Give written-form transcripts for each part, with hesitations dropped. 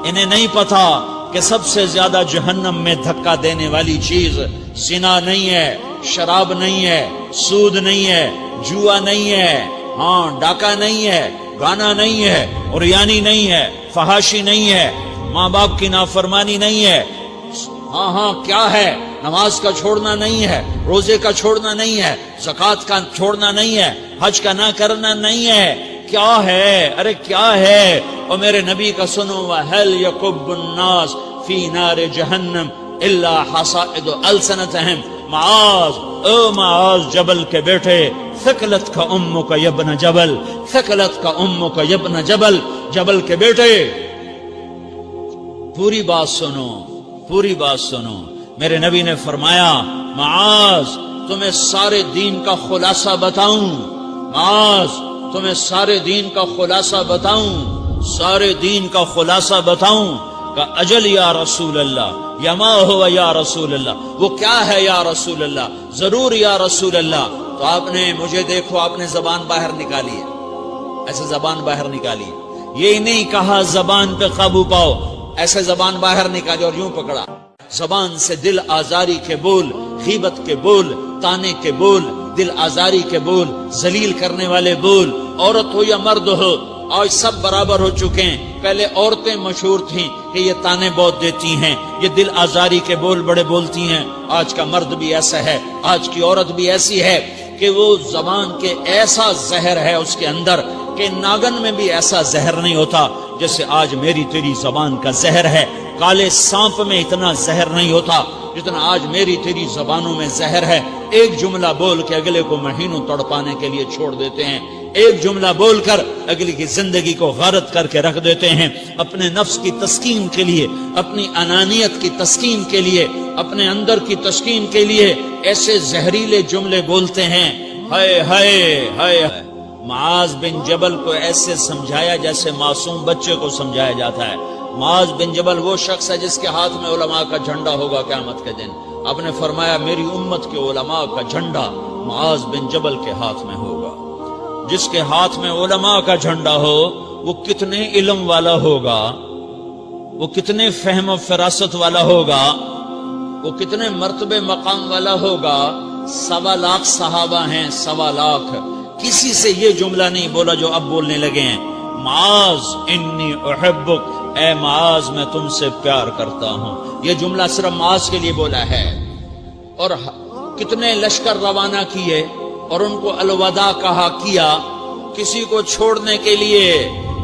انہیں نہیں پتا کہ سب سے زیادہ جہنم میں دھکا دینے والی چیز زنا نہیں ہے، شراب نہیں ہے، سود نہیں ہے، جوا نہیں ہے، ہاں ڈاکہ نہیں ہے، گانا نہیں ہے، عریانی نہیں ہے، فحاشی نہیں ہے، ماں باپ کی نافرمانی نہیں ہے، ہاں کیا ہے، نماز کا چھوڑنا نہیں ہے، روزے کا چھوڑنا نہیں ہے، زکوٰۃ کا چھوڑنا نہیں ہے، حج کا نہ کرنا نہیں ہے، کیا ہے؟ ارے کیا ہے؟ اور میرے نبی کا سنو، وَهَلْ يَكُبُّ النَّاسِ فِي نَارِ جَهَنَّمَ إِلَّا حَصَائِدُ أَلْسِنَتِهِمْ۔ معاذ، او معاذ جبل کے بیٹے، ثقلت کا امک یبن جبل، ثقلت کا امک یبن جبل، جبل کے بیٹے پوری بات سنو، پوری بات سنو۔ میرے نبی نے فرمایا، معاذ تمہیں سارے دین کا خلاصہ بتاؤں، معاذ تمہیں سارے دین کا خلاصہ بتاؤں، سارے دین کا خلاصہ بتاؤں؟ کہ اجل یا رسول اللہ، یا ما ہوا یا رسول اللہ، وہ کیا ہے یا رسول اللہ؟ ضرور یا رسول اللہ۔ تو آپ نے مجھے دیکھو، آپ نے زبان باہر نکالی ہے، ایسے زبان باہر نکالی، یہ نہیں کہا زبان پہ قابو پاؤ، ایسے زبان باہر نکالی اور یوں پکڑا۔ زبان سے دل آزاری کے بول، غیبت کے بول، تانے کے بول، دل آزاری کے بول، ذلیل کرنے والے بول، عورت ہو یا مرد ہو، آج سب برابر ہو چکے ہیں۔ پہلے عورتیں مشہور تھیں کہ یہ تانے بہت دیتی ہیں، یہ دل آزاری کے بول بڑے بولتی ہیں۔ آج کا مرد بھی ایسا ہے، آج کی عورت بھی ایسی ہے کہ وہ زبان کے ایسا زہر ہے اس کے اندر کہ ناگن میں بھی ایسا زہر نہیں ہوتا جیسے آج میری تیری زبان کا زہر ہے۔ کالے سانپ میں اتنا زہر نہیں ہوتا جتنا آج میری تیری زبانوں میں زہر ہے۔ ایک جملہ بول کے اگلے کو مہینوں تڑپانے کے لیے چھوڑ دیتے ہیں، ایک جملہ بول کر اگلی کی زندگی کو غارت کر کے رکھ دیتے ہیں، اپنے نفس کی تسکین کے لیے، اپنی انانیت کی تسکین کے لیے، اپنے اندر کی تسکین کے لیے ایسے زہریلے جملے بولتے ہیں۔ ہائے ہائے ہائے۔ معاذ بن جبل کو ایسے سمجھایا جیسے معصوم بچے کو سمجھایا جاتا ہے۔ معاذ بن جبل وہ شخص ہے جس کے ہاتھ میں علماء کا جھنڈا ہوگا قیامت کے دن۔ آپ نے فرمایا میری امت کے علماء کا جھنڈا معاذ بن جبل کے ہاتھ میں ہوگا۔ جس کے ہاتھ میں علماء کا جھنڈا ہو وہ کتنے علم والا ہوگا، وہ کتنے فہم و فراست والا ہوگا، وہ کتنے مرتبے مقام والا ہوگا۔ 1.25 لاکھ صحابہ ہیں، 1.25 لاکھ، کسی سے یہ جملہ نہیں بولا جو اب بولنے لگے ہیں۔ معاذ انی احبک، اے معاذ میں تم سے پیار کرتا ہوں، یہ جملہ صرف معاذ کے لیے بولا ہے۔ اور کتنے لشکر روانہ کیے اور ان کو الوداع کہا کیا، کسی کو چھوڑنے کے لیے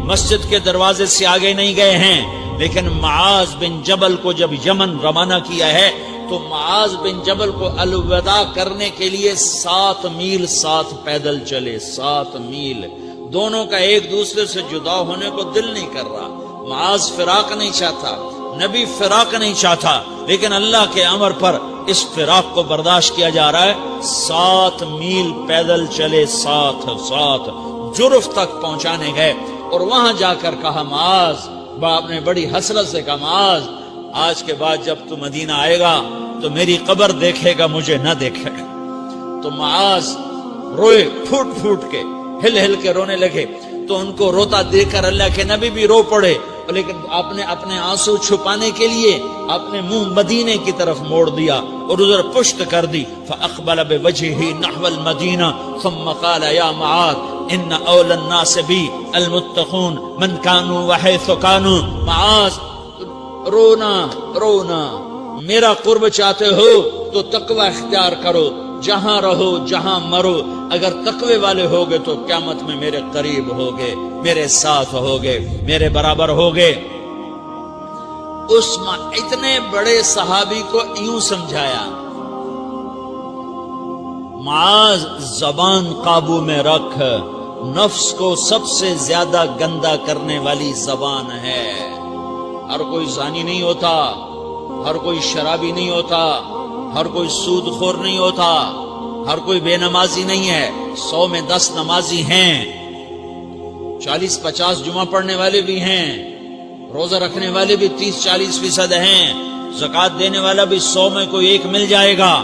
مسجد کے دروازے سے آگے نہیں گئے ہیں، لیکن معاذ بن جبل کو جب یمن روانہ کیا ہے تو معاذ بن جبل کو الوداع کرنے کے لیے 7 میل 7 پیدل چلے، 7 میل۔ دونوں کا ایک دوسرے سے جدا ہونے کو دل نہیں کر رہا، معاذ فراق نہیں چاہتا، نبی فراق نہیں چاہتا، لیکن اللہ کے امر پر اس فراق کو برداشت کیا جا رہا ہے۔ 7 میل پیدل چلے، 7 جرف تک پہنچانے گئے اور وہاں جا کر کہا معاذ، باپ نے بڑی حسرت سے کہا معاذ آج کے بعد جب تو مدینہ آئے گا تو میری قبر دیکھے گا، مجھے نہ دیکھے گا۔ تو معاذ روئے، پھوٹ پھوٹ کے، ہل ہل کے رونے لگے۔ تو ان کو روتا دیکھ کر اللہ کے نبی بھی رو پڑے، لیکن آپ نے اپنے آنسو چھپانے کے لیے اپنے منہ مدینے کی طرف موڑ دیا اور ادھر پشت کر دی۔ فاقبل بوجهه نحو المدینہ ثم قال یا معاذ ان اول الناس بی المتقون من كانوا وحيث كانوا۔ معاذ رونا رونا، میرا قرب چاہتے ہو تو تقوی اختیار کرو، جہاں رہو جہاں مرو، اگر تقوی والے ہوگے تو قیامت میں میرے قریب ہوگے، میرے ساتھ ہوگے، میرے برابر ہوگے۔ اس اتنے بڑے صحابی کو یوں سمجھایا، معاذ زبان قابو میں رکھ، نفس کو سب سے زیادہ گندا کرنے والی زبان ہے۔ ہر کوئی زانی نہیں ہوتا، ہر کوئی شرابی نہیں ہوتا، ہر کوئی سود خور نہیں ہوتا، ہر کوئی بے نمازی نہیں ہے۔ 100 میں 10 نمازی ہیں، 40-50 جمعہ پڑھنے والے بھی ہیں، روزہ رکھنے والے بھی 30-40% ہیں، زکوٰۃ دینے والا بھی 100 میں کوئی ایک مل جائے گا،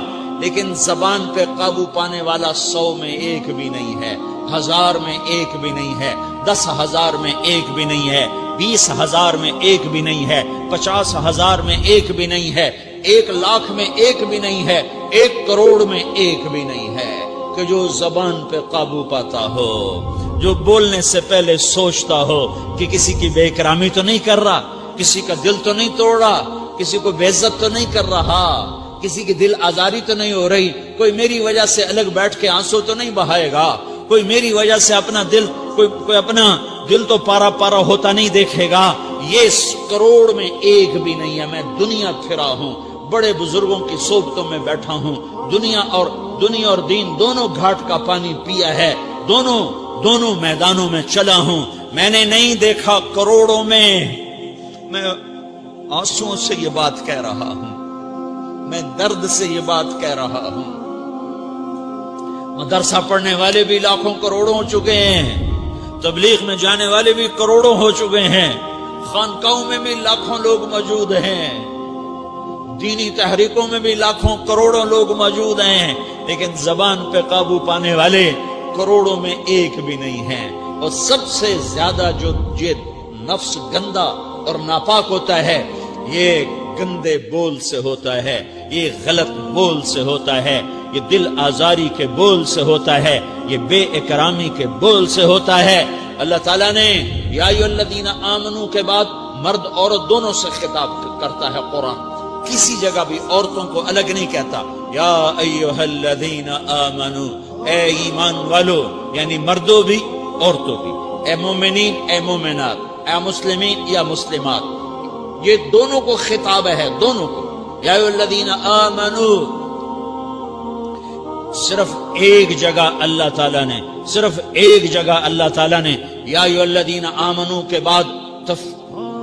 لیکن زبان پہ قابو پانے والا 100 میں ایک بھی نہیں ہے، 1000 میں ایک بھی نہیں ہے، 10,000 میں ایک بھی نہیں ہے۔ 20,000 میں ایک بھی نہیں ہے، 50,000 میں ایک بھی نہیں ہے، 1,00,000 میں ایک بھی نہیں ہے، 1 کروڑ میں ایک بھی نہیں ہے کہ جو زبان پہ قابو پاتا ہو، جو بولنے سے پہلے سوچتا ہو کہ کسی کی بے اکرامی تو نہیں کر رہا، کسی کا دل تو نہیں توڑ رہا، کسی کو بے عزت تو نہیں کر رہا، کسی کی دل آزاری تو نہیں ہو رہی، کوئی میری وجہ سے الگ بیٹھ کے آنسو تو نہیں بہائے گا، کوئی میری وجہ سے اپنا دل کوئی اپنا دل تو پارا پارا ہوتا نہیں دیکھے گا۔ یہ 1 کروڑ میں ایک بھی نہیں ہے۔ میں دنیا پھرا ہوں، بڑے بزرگوں کی صحبتوں میں بیٹھا ہوں، دنیا اور دین دونوں گھاٹ کا پانی پیا ہے، دونوں میدانوں میں چلا ہوں، میں نے نہیں دیکھا کروڑوں میں۔ میں آنسوؤں سے یہ بات کہہ رہا ہوں، میں درد سے یہ بات کہہ رہا ہوں۔ مدرسہ پڑھنے والے بھی لاکھوں کروڑوں ہو چکے ہیں، تبلیغ میں جانے والے بھی کروڑوں ہو چکے ہیں، خانقاہوں میں بھی لاکھوں لوگ موجود ہیں، دینی تحریکوں میں بھی لاکھوں کروڑوں لوگ موجود ہیں، لیکن زبان پہ قابو پانے والے کروڑوں میں ایک بھی نہیں ہیں۔ اور سب سے زیادہ جو یہ نفس گندا اور ناپاک ہوتا ہے، یہ گندے بول سے ہوتا ہے، یہ غلط بول سے ہوتا ہے، یہ دل آزاری کے بول سے ہوتا ہے، یہ بے اکرامی کے بول سے ہوتا ہے۔ اللہ تعالیٰ نے یا ایھا الذین آمنو کے بعد مرد عورت دونوں سے خطاب کرتا ہے قرآن، کسی جگہ بھی عورتوں کو الگ نہیں کہتا۔ یا ایھا الذین آمنو، اے ایمان والو، یعنی مردوں بھی عورتوں بھی، اے مومنین اے مومنات، اے مسلمین یا مسلمات، یہ دونوں کو خطاب ہے، دونوں کو۔ یا ایھا الذین آمنو، صرف ایک جگہ اللہ تعالیٰ نے یا ایھا الذین آمنو کے بعد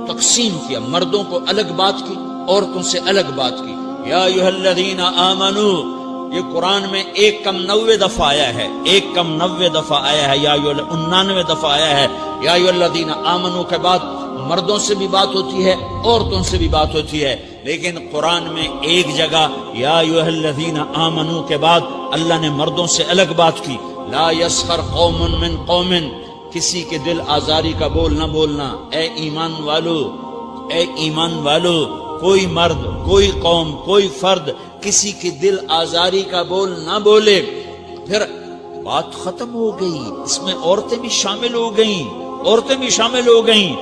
تقسیم کیا، مردوں کو الگ بات کی، عورتوں سے الگ بات کی۔ یا ایھا الذین آمنو، یہ قرآن میں 199 دفعہ آیا ہے، 199 دفعہ آیا ہے، یا 99 دفعہ آیا ہے۔ یا ایھا الذین آمنو کے بعد مردوں سے بھی بات ہوتی ہے، عورتوں سے بھی بات ہوتی ہے، لیکن قرآن میں ایک جگہ یا ایھا الذین آمنو کے بعد اللہ نے مردوں سے الگ بات کی۔ لا یسخر قوم من قوم، کسی کے دل آزاری کا بول نہ بولنا۔ اے ایمان والو، کوئی مرد، کوئی قوم، کوئی فرد کسی کی دل آزاری کا بول نہ بولے۔ پھر بات ختم ہو گئی، اس میں عورتیں بھی شامل ہو گئیں،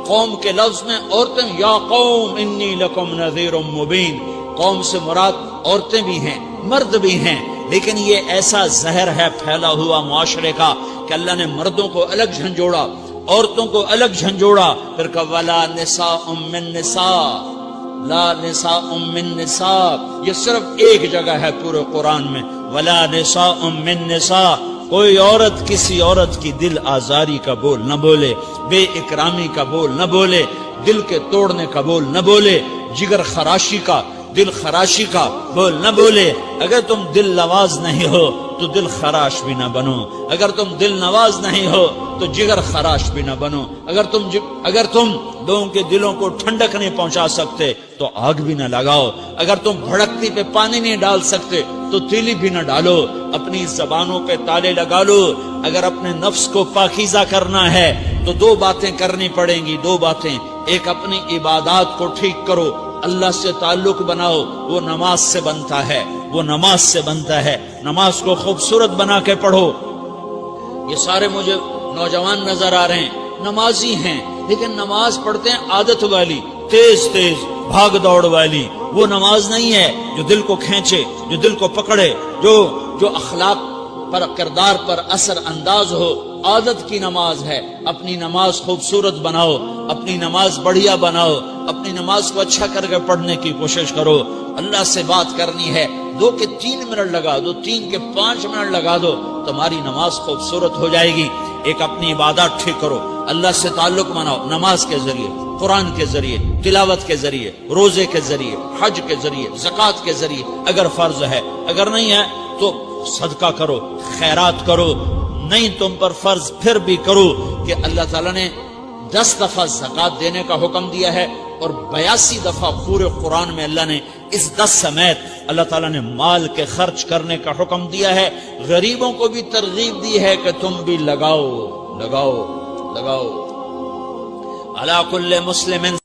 قوم کے لفظ میں عورتیں، یا قوم انی لکم نذیر مبین، قوم سے مراد عورتیں بھی ہیں، مرد بھی ہیں، لیکن یہ ایسا زہر ہے پھیلا ہوا معاشرے کا کہ اللہ نے مردوں کو الگ جھنجھوڑا، عورتوں کو الگ جھنجھوڑا، پھر کہ ولا نساء من نساء، لا نساء من نساء، یہ صرف ایک جگہ ہے پورے قرآن میں، ولا نساء من نساء، کوئی عورت کسی عورت کی دل آزاری کا بول نہ بولے، بے اکرامی کا بول نہ بولے، دل کے توڑنے کا بول نہ بولے، جگر خراشی کا، دل خراشی کا بول نہ بولے۔ اگر تم دل نواز نہیں ہو تو دل خراش بھی نہ بنو، اگر تم دل نواز نہیں ہو تو جگر خراش بھی نہ بنو، اگر تم لوگوں کے دلوں کو ٹھنڈک نہیں پہنچا سکتے تو آگ بھی نہ لگاؤ، اگر تم بھڑکتی پہ پانی نہیں ڈال سکتے تو تیلی بھی نہ ڈالو، اپنی زبانوں پہ تالے لگا لو۔ اگر اپنے نفس کو پاکیزہ کرنا ہے تو 2 باتیں کرنی پڑیں گی، 2 باتیں، ایک اپنی عبادات کو ٹھیک کرو، اللہ سے تعلق بناؤ، وہ نماز سے بنتا ہے، نماز کو خوبصورت بنا کے پڑھو۔ یہ سارے مجھے نوجوان نظر آ رہے ہیں، نمازی ہیں، لیکن نماز پڑھتے ہیں عادت والی، تیز بھاگ دوڑ والی، وہ نماز نہیں ہے جو دل کو کھینچے، جو دل کو پکڑے، جو اخلاق پر، کردار پر اثر انداز ہو۔ عادت کی نماز ہے۔ اپنی نماز خوبصورت بناؤ، اپنی نماز بڑھیا بناؤ، اپنی نماز کو اچھا کر کے پڑھنے کی کوشش کرو۔ اللہ سے بات کرنی ہے، 2 کے 3 منٹ لگا دو، 3 کے 5 منٹ لگا دو، تمہاری نماز خوبصورت ہو جائے گی۔ ایک اپنی عبادات ٹھیک کرو، اللہ سے تعلق بناؤ، نماز کے ذریعے، قرآن کے ذریعے، تلاوت کے ذریعے، روزے کے ذریعے، حج کے ذریعے، زکوٰۃ کے ذریعے، اگر فرض ہے، اگر نہیں ہے تو صدقہ کرو، خیرات کرو، نہیں تم پر فرض پھر بھی کرو، کہ اللہ تعالیٰ نے 10 دفعہ زکوٰۃ دینے کا حکم دیا ہے، اور 82 دفعہ پورے قرآن میں اللہ نے اس 10 سمیت اللہ تعالیٰ نے مال کے خرچ کرنے کا حکم دیا ہے۔ غریبوں کو بھی ترغیب دی ہے کہ تم بھی لگاؤ۔ علی کل مسلم